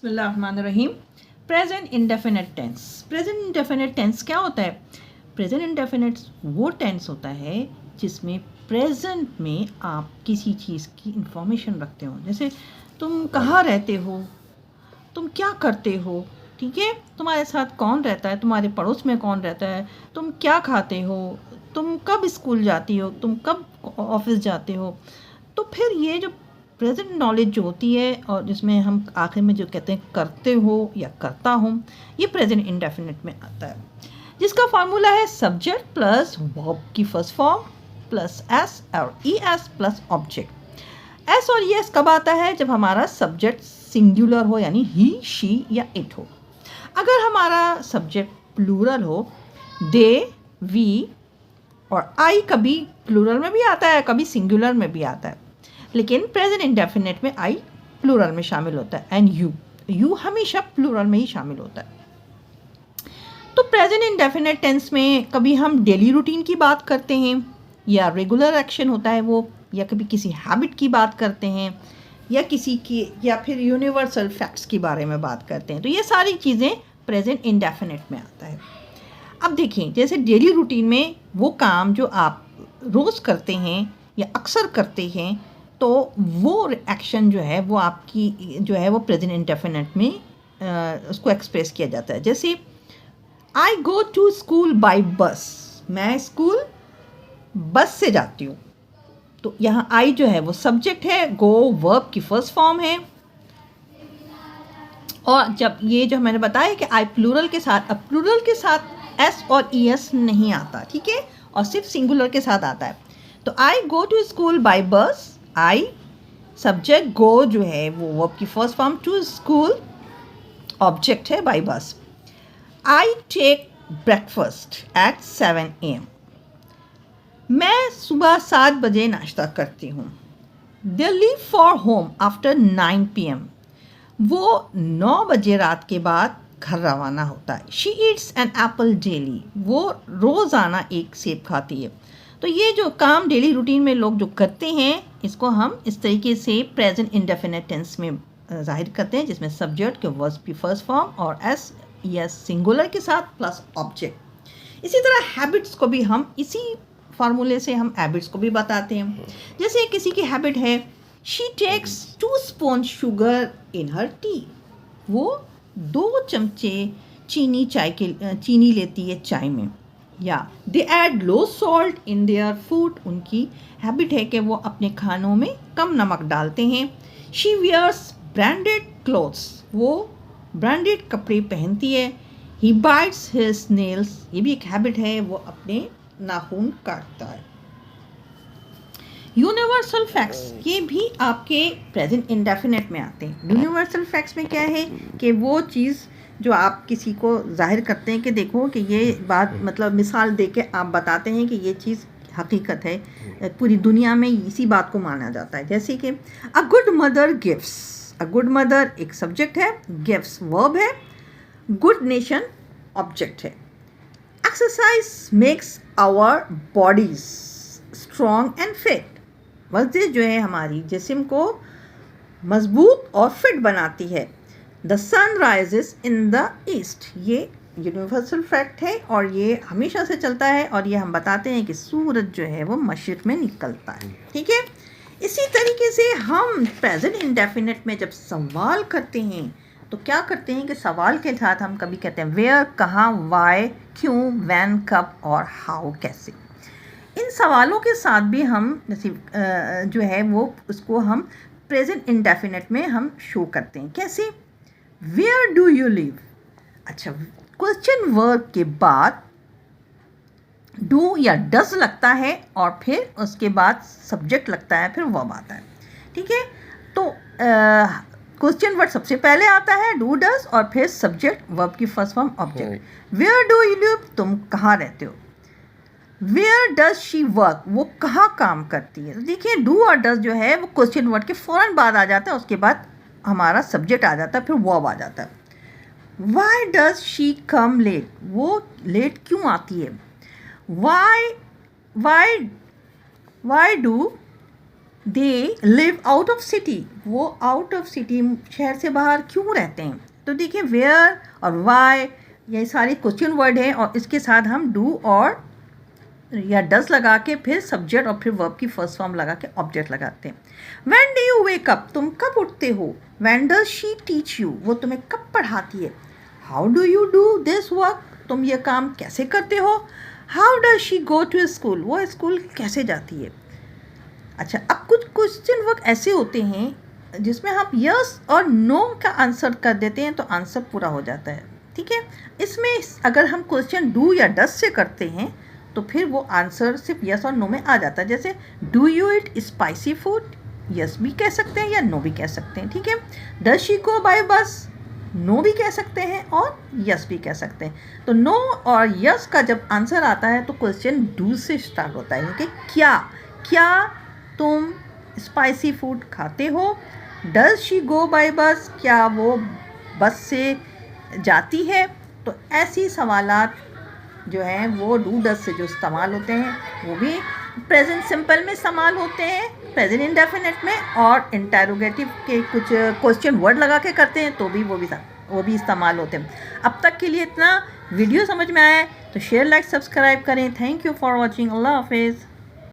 बिस्मिल्लाहिर्रहमानिर्रहीम। Present indefinite tense. Present indefinite tense क्या होता है? प्रेजेंट इंडेफिनिट वो टेंस होता है जिसमें प्रेजेंट में आप किसी चीज़ की इंफॉर्मेशन रखते हो। जैसे तुम कहाँ रहते हो, तुम क्या करते हो, ठीक है, तुम्हारे साथ कौन रहता है, तुम्हारे पड़ोस में कौन रहता है, तुम क्या खाते हो, तुम कब स्कूल जाती हो, तुम कब ऑफिस जाते हो। तो फिर ये जो प्रेजेंट नॉलेज जो होती है और जिसमें हम आखिर में जो कहते हैं करते हो या करता हूँ, ये प्रेजेंट इंडेफिनिट में आता है, जिसका फार्मूला है सब्जेक्ट प्लस वर्ब की फर्स्ट फॉर्म प्लस एस और E S plus object. S और ई एस कब आता है? जब हमारा सब्जेक्ट सिंगुलर हो, यानी ही, शी या इट हो। अगर हमारा सब्जेक्ट प्लूरल हो, दे, वी और आई, कभी प्लूरल में भी आता है, कभी सिंगुलर में भी आता है, लेकिन प्रेजेंट इंडेफिनिट में आई प्लूरल में शामिल होता है एंड यू हमेशा प्लूरल में ही शामिल होता है। तो प्रेजेंट इंडेफिनिट टेंस में कभी हम डेली रूटीन की बात करते हैं या रेगुलर एक्शन होता है वो, या कभी किसी हैबिट की बात करते हैं या किसी की, या फिर यूनिवर्सल फैक्ट्स के बारे में बात करते हैं। तो ये सारी चीज़ें प्रेजेंट इंडेफिनिट में आता है। अब देखिए, जैसे डेली रूटीन में वो काम जो आप रोज़ करते हैं या अक्सर करते हैं, तो वो एक्शन जो है वो आपकी जो है वो प्रेजेंट इंडेफिनिट में उसको एक्सप्रेस किया जाता है। जैसे आई गो टू स्कूल बाय बस, मैं स्कूल बस से जाती हूँ। तो यहाँ आई जो है वो सब्जेक्ट है, गो वर्ब की फर्स्ट फॉर्म है, और जब ये जो मैंने बताया कि आई प्लूरल के साथ, अब प्लूरल के साथ एस और ई एस नहीं आता, ठीक है, और सिर्फ सिंगुलर के साथ आता है। तो I go to school by bus, I subject, go जो है वो वर्ब की first form, to school object है, by bus. I take breakfast at 7 AM, मैं सुबह 7 बजे नाश्ता करती हूँ। They leave for home after 9 PM, वो 9 बजे रात के बाद घर रवाना होता है। She eats an apple daily, वो रोज़ाना एक सेब खाती है। तो ये जो काम डेली रूटीन में लोग जो करते हैं, इसको हम इस तरीके से प्रेजेंट इंडेफिनिट टेंस में जाहिर करते हैं, जिसमें सब्जेक्ट के वर्ब की फर्स्ट फॉर्म और एस या सिंगुलर के साथ प्लस ऑब्जेक्ट। इसी तरह हैबिट्स को भी हम इसी फार्मूले से हम हैबिट्स को भी बताते हैं। जैसे किसी की हैबिट है, she takes 2 spoon sugar in her tea, वो 2 चमचे चीनी लेती है चाय में। या they add low salt in their food, उनकी हैबिट है कि वो अपने खानों में कम नमक डालते हैं। शी वियर्स ब्रांडेड क्लोथ्स, वो ब्रांडेड कपड़े पहनती है। ही बाइट्स हिज नेल्स, ये भी एक हैबिट है, वो अपने नाखून काटता है। यूनिवर्सल फैक्ट्स, ये भी आपके प्रेजेंट इंडेफिनिट में आते हैं। यूनिवर्सल फैक्ट्स में क्या है कि वो चीज़ जो आप किसी को जाहिर करते हैं कि देखो कि ये बात, मतलब मिसाल दे के आप बताते हैं कि ये चीज़ हकीकत है, पूरी दुनिया में इसी बात को माना जाता है। जैसे कि a good mother gives, a good mother एक सब्जेक्ट है, गिव्स वर्ब है, गुड नेशन ऑब्जेक्ट है। Exercise makes our bodies strong and fit, वर्जिश जो है हमारी जिस्म को मजबूत और फिट बनाती है। The sun rises in the east, ये यूनिवर्सल फैक्ट है और ये हमेशा से चलता है, और ये हम बताते हैं कि सूरज जो है वो मशरिक़ में निकलता है, ठीक है। इसी तरीके से हम प्रेजेंट इंडेफिनिट में जब सवाल करते हैं तो क्या करते हैं कि सवाल के साथ हम कभी कहते हैं वेयर, कहाँ, वाई, क्यों, व्हेन, कब और हाउ, कैसे। इन सवालों के साथ भी हम जैसे जो है वो उसको हम प्रेजेंट इंडेफिनिट में हम शो करते हैं। कैसे? वेयर डू यू लिव, अच्छा, क्वेश्चन वर्ब के बाद डू या डज लगता है और फिर उसके बाद सब्जेक्ट लगता है, फिर वर्ब आता है, ठीक है। तो क्वेश्चन वर्ड सबसे पहले आता है, डू, डज, और फिर सब्जेक्ट, वर्ब की first form, object. Where do you live, तुम कहाँ रहते हो। वेयर डज शी वर्क, वो कहाँ काम करती है। तो देखिए, डू और डज जो है वो क्वेश्चन वर्ड के फ़ौरन बाद आ जाता है, उसके बाद हमारा सब्जेक्ट आ जाता है, फिर वर्ब आ जाता है। Why does she come late, वो लेट क्यों आती है। Why do they live out of city, वो आउट ऑफ सिटी शहर से बाहर क्यों रहते हैं। तो देखिए वेयर और वाई ये सारे क्वेश्चन वर्ड हैं और इसके साथ हम डू और या डस लगा के फिर सब्जेक्ट और फिर वर्ब की फर्स्ट फॉर्म लगा के ऑब्जेक्ट लगाते हैं। When do you wake up, तुम कब उठते हो। When does she teach you, वो तुम्हें कब पढ़ाती है। How do you do this work, तुम ये काम कैसे करते हो। How does she go to school, वो स्कूल कैसे जाती है। अच्छा, अब कुछ क्वेश्चन वर्क ऐसे होते हैं जिसमें हम यस और नो का आंसर कर देते हैं तो आंसर पूरा हो जाता है। ठीक है, इसमें अगर हम क्वेश्चन डू या डस से करते हैं तो फिर वो आंसर सिर्फ यस और नो में आ जाता है। जैसे do you it spicy food, yes भी कह सकते हैं या नो भी कह सकते हैं। ठीक है, डज शी गो बाय बस, नो भी कह सकते हैं और यस भी कह सकते हैं। तो नो और यस का जब आंसर आता है तो क्वेश्चन डू से स्टार्ट होता है कि क्या क्या तुम स्पाइसी फूड खाते हो। डज शी गो बाय बस, क्या वो बस से जाती है। तो ऐसी सवालात जो हैं वो डू डज से जो इस्तेमाल होते हैं वो भी प्रेजेंट सिंपल में इस्तेमाल होते हैं, प्रेजेंट इंडेफिनिट में, और इंटेरोगेटिव के कुछ क्वेश्चन वर्ड लगा के करते हैं तो भी वो भी इस्तेमाल होते हैं। अब तक के लिए इतना। वीडियो समझ में आया तो शेयर लाइक सब्सक्राइब करें। Thank you for watching. Allah हाफिज़।